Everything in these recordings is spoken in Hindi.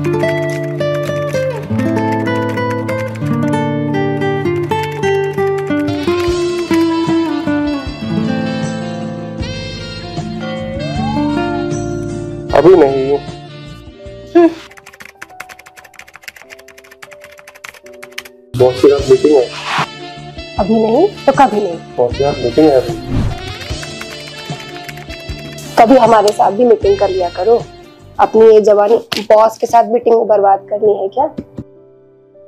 अभी नहीं। बॉस के साथ मीटिंग है। अभी नहीं तो कभी नहीं। बॉस के साथ मीटिंग है अभी। कभी हमारे साथ भी मीटिंग कर लिया करो। अपनी ये जवानी बॉस के साथ मीटिंग में बर्बाद करनी है क्या?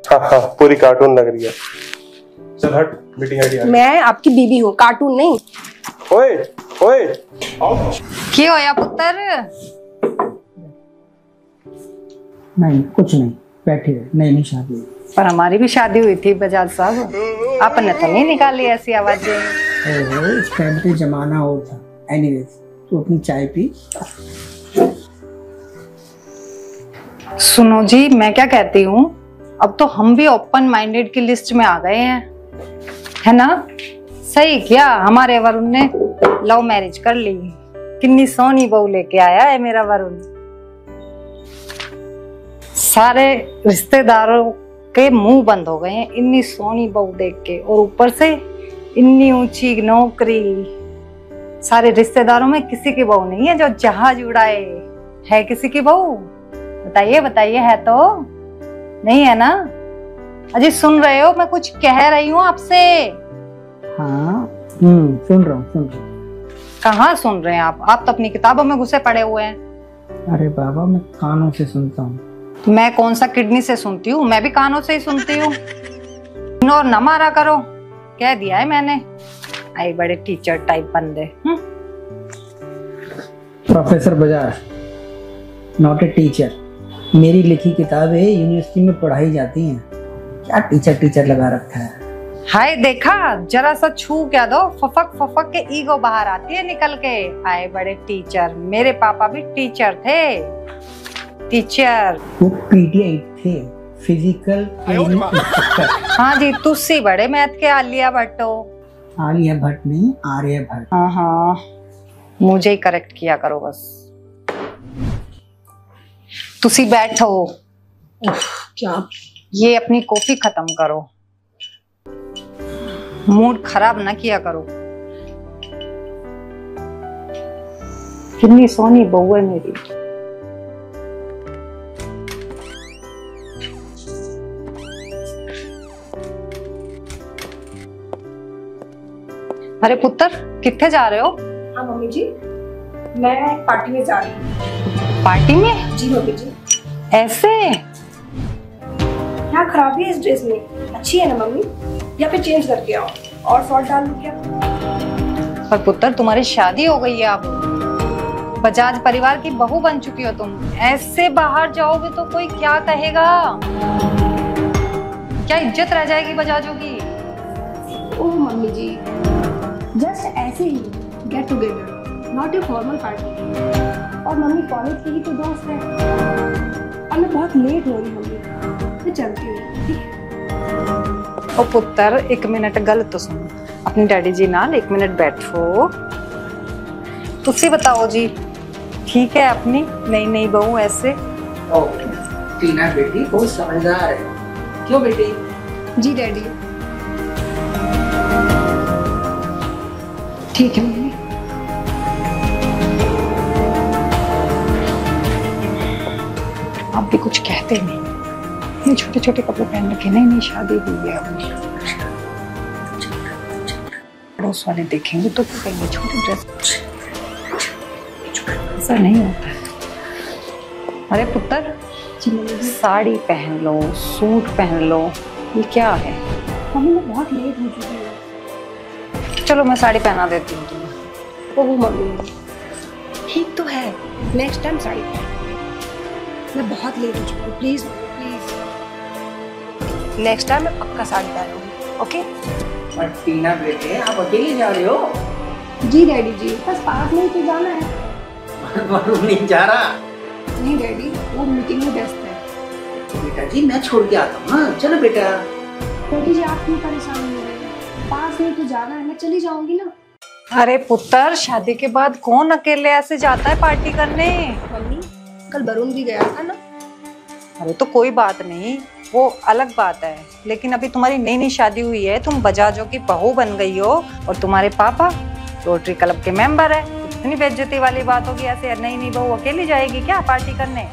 हाँ हाँ, पूरी कार्टून लग रही है। चल हट, मीटिंग आइडिया। मैं आपकी बीबी हूँ, कार्टून नहीं। ओए ओए, क्या होया पुत्र? नहीं कुछ नहीं, बैठी रहे। नहीं शादी। पर हमारी भी शादी हुई थी बजाज साहब, आपने तो नहीं निकाली ऐसी आवाजें। इस टाइम पे जमाना और था। एनीवेज, तू अपनी चाय पी। सुनो जी, मैं क्या कहती हूँ, अब तो हम भी ओपन माइंडेड की लिस्ट में आ गए हैं, है ना? सही किया, हमारे वरुण ने लव मैरिज कर ली। कितनी सोनी बहू लेके आया है मेरा वरुण। सारे रिश्तेदारों के मुंह बंद हो गए हैं इतनी सोनी बहू देख के, और ऊपर से इतनी ऊंची नौकरी। सारे रिश्तेदारों में किसी की बहू नहीं है जो जहाज उड़ाए। है किसी की बहू? बताइए बताइए, है तो नहीं है ना? अजी सुन रहे हो, मैं कुछ कह रही हूँ आपसे। हाँ सुन रहा हूँ। कहाँ सुन रहे हैं आप तो अपनी किताबों में घुसे पड़े हुए हैं। अरे बाबा, मैं कानों से सुनता हूँ। मैं कौन सा किडनी से सुनती हूँ? मैं भी कानों से ही सुनती हूँ। और न मारा करो, कह दिया है मैंने। आई बड़े टीचर टाइप बंदे। Professor Bajaj, not a teacher. मेरी लिखी किताबें यूनिवर्सिटी में पढ़ाई जाती हैं। क्या टीचर लगा रखा है। हाय देखा, जरा सा छू क्या दो, फफक के ईगो बाहर आती है निकल के। आए बड़े टीचर, मेरे पापा भी टीचर थे। टीचर वो पीटीआई थे, फिजिकल ट्रेनिंग इंस्ट्रक्टर। हाँ जी, तुसी बड़े मैथ के आलिया भट्ट हो। आलिया भट्ट नहीं, आर्य भट्ट। हाँ, मुझे ही करेक्ट किया करो बस। तुसी बैठो। क्या? ये अपनी कॉफी खत्म करो, मूड खराब ना किया करो। कितनी सोनी बहू है मेरी। अरे पुत्र, कितने जा रहे हो? हाँ मम्मी जी, मैं पार्टी में जा रही हूँ। पार्टी में? जी मम्मी जी। ऐसे? क्या खराबी है इस ड्रेस में? अच्छी है ना मम्मी? या फिर चेंज करके आओ और शॉर्ट डाल लूं क्या? पर पुत्र, तुम्हारी शादी हो गई है, अब बजाज परिवार की बहू बन चुकी हो तुम। ऐसे बाहर जाओगे तो कोई क्या कहेगा? क्या इज्जत रह जाएगी बजाजों की? ओह मम्मी जी, जस्ट ऐसे ही get together, not a formal party. और मम्मी कॉलेज की ही तो दोस्त है। और मैं बहुत लेट हो रही हूँ मम्मी, मैं चलती हूँ, ठीक है? ओ पुत्र, एक मिनट गल तो सुनो। अपनी डैडी जी नाल एक मिनट बैठो। तुसी बताओ जी, ठीक है अपनी नई बहू ऐसे? ओके, टीना बेटी बहुत समझदार है। क्यों बेटी? जी डैडी। ठीक है मम्मी। आप भी कुछ कहते नहीं। ये छोटे छोटे कपड़े पहन रखे, नहीं शादी हुई है अपनी। पड़ोस वाले देखेंगे तो क्या कहेंगे, छोटी ड्रेस। ऐसा नहीं होता है। अरे पुत्र, साड़ी पहन लो, सूट पहन लो, ये क्या है? मम्मी मैं बहुत लेट हो चुकी हूँ। चलो मैं साड़ी पहना देती हूँ तुम्हें। ओह मम्मी, ठीक तो है, नेक्स्ट टाइम साड़ी पहन। मैं बहुत लेट हो चुकी हूँ, प्लीज प्लीज। नेक्स्ट टाइम मैं पक्का साड़ी पहनूंगी, ओके? और टीना बेटे, आप अकेले जा रहे हो? जी डैडी जी, बस पास में ही तो जाना है। वरुण नहीं जा रहा। नहीं डैडी, वो मीटिंग में व्यस्त है। बेटा जी, मैं छोड़ के आता हूँ। हाँ चलो बेटा। डैडी जी आप क्यों परेशान हो रहे हैं? पास में तो जाना है, मैं चली जाऊंगी ना। अरे पुत्र, शादी के बाद कौन अकेले ऐसे जाता है पार्टी करने? मम्मी, कल वरुण भी गया था ना। अरे तो कोई बात नहीं, वो अलग बात है, लेकिन अभी तुम्हारी नई नई शादी हुई है, तुम बजाजों की बहू बन गई हो और तुम्हारे पापा रोटरी क्लब के मेंबर है। इतनी बेइज्जती वाली बात होगी ऐसे नई नई बहू अकेली जाएगी क्या पार्टी करने?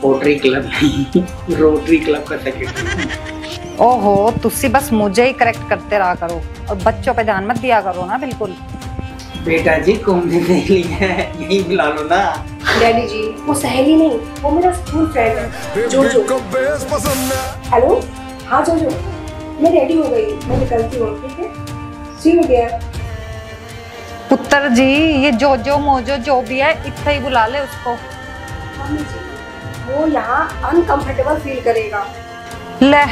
रोटरी क्लब नहीं, रोटरी क्लब का सेक्रेटरी। ओहो, तुसी बस मुझे ही करेक्ट करते रहा करो और बच्चों पे ध्यान मत दिया करो ना बिल्कुल। बेटा जी घूमने सहेली है, यही बुला लो ना। डैडी जी वो सहेली नहीं, वो मेरा स्कूल फ्रेंड है जोजो। हेलो, हाँ जोजो, मैं रेडी हो गई, मैं निकलती हूँ, ठीक है? सी यू देयर। पुत्र जी ये जोजो मोजो जो भी है इतना ही बुला ले उसको। मम्मी जी वो यहाँ अनकंफर्टेबल फील करेगा। ले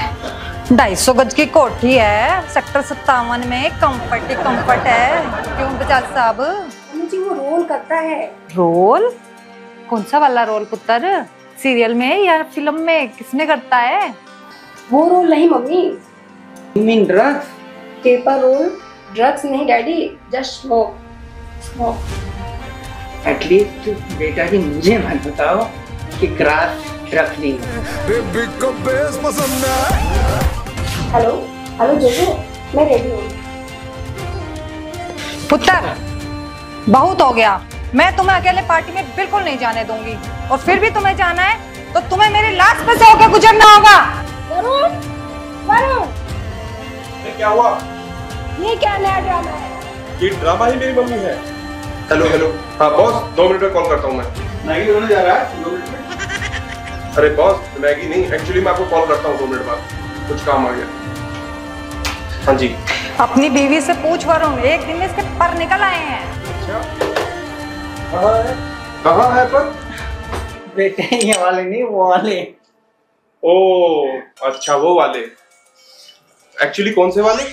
250 गज की कोठी है सेक्टर 57 में, कंफर्ट ही कंफर्ट है। क्यों बजाज साहब? मम्मी जी वो रोल करता है। रोल? कौन सा वाला रोल पुत्र? सीरियल में या फिल्म में? किसने करता है? वो रोल नहीं mummy. You mean drugs? Paper roll, drugs नहीं डैडी, जस्ट स्मोक। एटलीस्ट बेटा जी मुझे मत बताओ कि ग्रास ड्रग्स नहीं है। हेलो हेलो जोजो, मैं रेडी हूँ। पुत्र बहुत हो गया, मैं तुम्हें अकेले पार्टी में बिल्कुल नहीं जाने दूंगी, और फिर भी तुम्हें जाना है तो तुम्हें मेरी लाश पे से होकर गुजरना होगा। वरुण, वरुण, क्या हुआ? ये क्या नया ड्रामा है? ये ड्रामा ही मेरी मम्मी है। हेलो हेलो, हाँ बॉस 2 मिनट में कॉल करता हूँ मैं। मैगी होने जा रहा है 2 मिनट में। अरे बॉस मैगी नहीं, एक्चुअली मैं आपको कॉल करता हूँ 2 मिनट बाद, कुछ काम आ गया। हाँ जी। अपनी बीवी से पूछ वरुण, एक दिन में इसके पर निकल आए हैं। अच्छा कहाँ है पर? बेटे ये वाले नहीं, वो वाले। ओ अच्छा वो वाले। एक्चुअली कौन से वाले?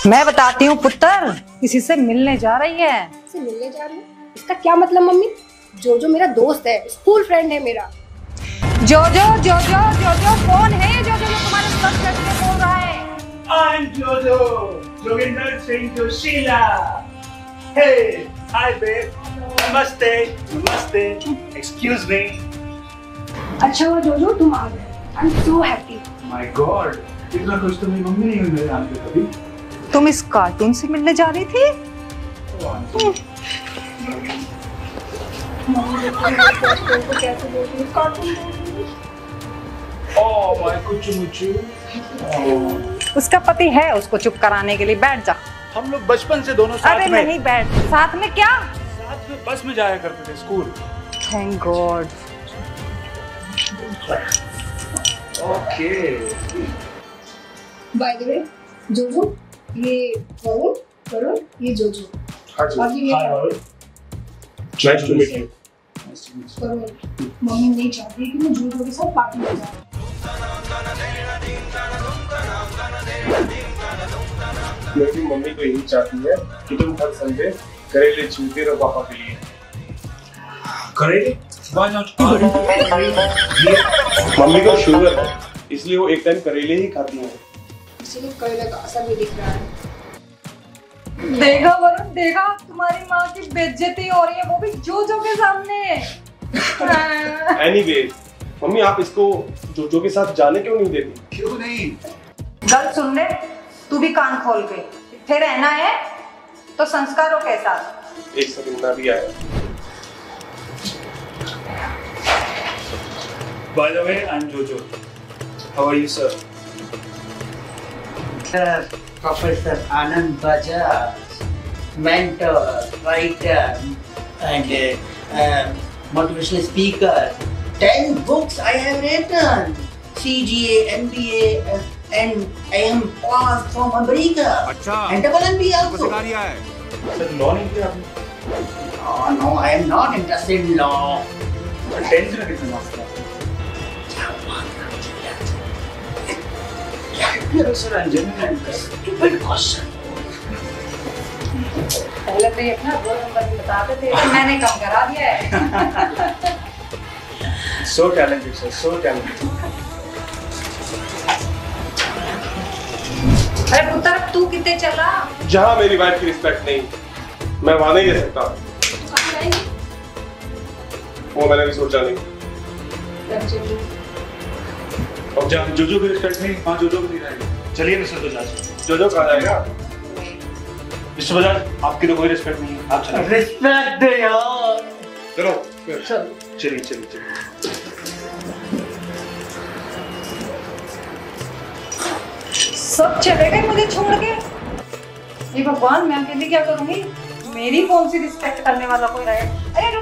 मैं बताती हूँ पुत्र, किसी से मिलने जा रही है। से मिलने जा रही हूँ, इसका क्या मतलब मम्मी? जोजो मेरा दोस्त है, स्कूल फ्रेंड है मेरा। जोजो जोजो जोजो कौन है ये जोजो जो तुम्हारे साथ करके बोल रहा है? I'm Jojo, Joginder Singh Joshila. Hey, hi babe. Namaste, namaste. Excuse me. अच्छा हुआ जोजो तुम आ गए, I am so happy. My God, इतना खुश तो मेरी मम्मी नहीं हुई मेरे नाम पे कभी। तुम इस कार्टून से मिलने जा रही थी? कैसे बोल रही हूँ? कार्टून बोल रही हूँ। Oh my कुचु Muchu. उसका पति है उसको चुप कराने के लिए, बैठ जा। हम लोग बचपन से दोनों साथ अरे में। नहीं बैठ, साथ में क्या? साथ में बस में जाया करते थे school. Thank God. Okay. By the way जोजो, ये वरुण, वरुण ये जोजो। हाँ जी। और ये Hi all. Nice to meet you. Nice to meet you. Varun, mummy नहीं चाहती कि मैं जोजो के साथ पार्टी में जाऊँ। मेरी मम्मी तो यही चाहती है कि तुम हर संडे करेले छीलते रहो पापा के लिए। करेले? Why not? मम्मी को शुगर है, इसलिए वो एक टाइम करेले ही खाती है। इसीलिए करेले का असर भी दिख रहा है। देखा वरुण, देखा तुम्हारी माँ की बेइज्जती हो रही है, वो भी जोजो के सामने। एनीवेज, मम्मी आप इसको जोजो के साथ जाने क्यों नहीं देती? क्यों नहीं? गल सुन ले, तू भी कान खोल के। इत्थे रहना है तो संस्कारों के साथ। एक सेकंड में भी आया। By the way, I'm Jojo. How are you, sir? Professor Anand Bajaj, mentor, writer, and motivational speaker. 10 books I have written. CGA, MBA, and I am passed from America. अच्छा, And double MBA also. सिखा दिया है। सर लॉ नहीं किया आपने? Oh no, I am not interested in law. 10th में कितने मार्क्स थे? Yes, sir, I'm genuinely interested. Stupid question. पहले तो ये अपना रोल नंबर भी बताते थे, मैंने कम करा दिया है। So talented, sir. So talented. अरे पुत्र तू कितने चला? जहाँ मेरी वाइफ की रिस्पेक्ट नहीं, मैं वहाँ नहीं रह सकता। वो मैंने भी सोचा नहीं। अब जब जोजो की रिस्पेक्ट नहीं, वहाँ जोजो भी नहीं रहेगी। चलिए मिस्टर बजाज। जो कहा जाएगा। मिस्टर बजाज, आपकी तो कोई रिस्पेक्ट नहीं है, आप चलिए। रिस्पेक्ट दे यार। चलो चलिए चलिए चलिए। सब चले गए मुझे छोड़ के। ये भगवान, मैं अकेली क्या करूंगी? मेरी कौन सी रिस्पेक्ट करने वाला कोई रहे? अरे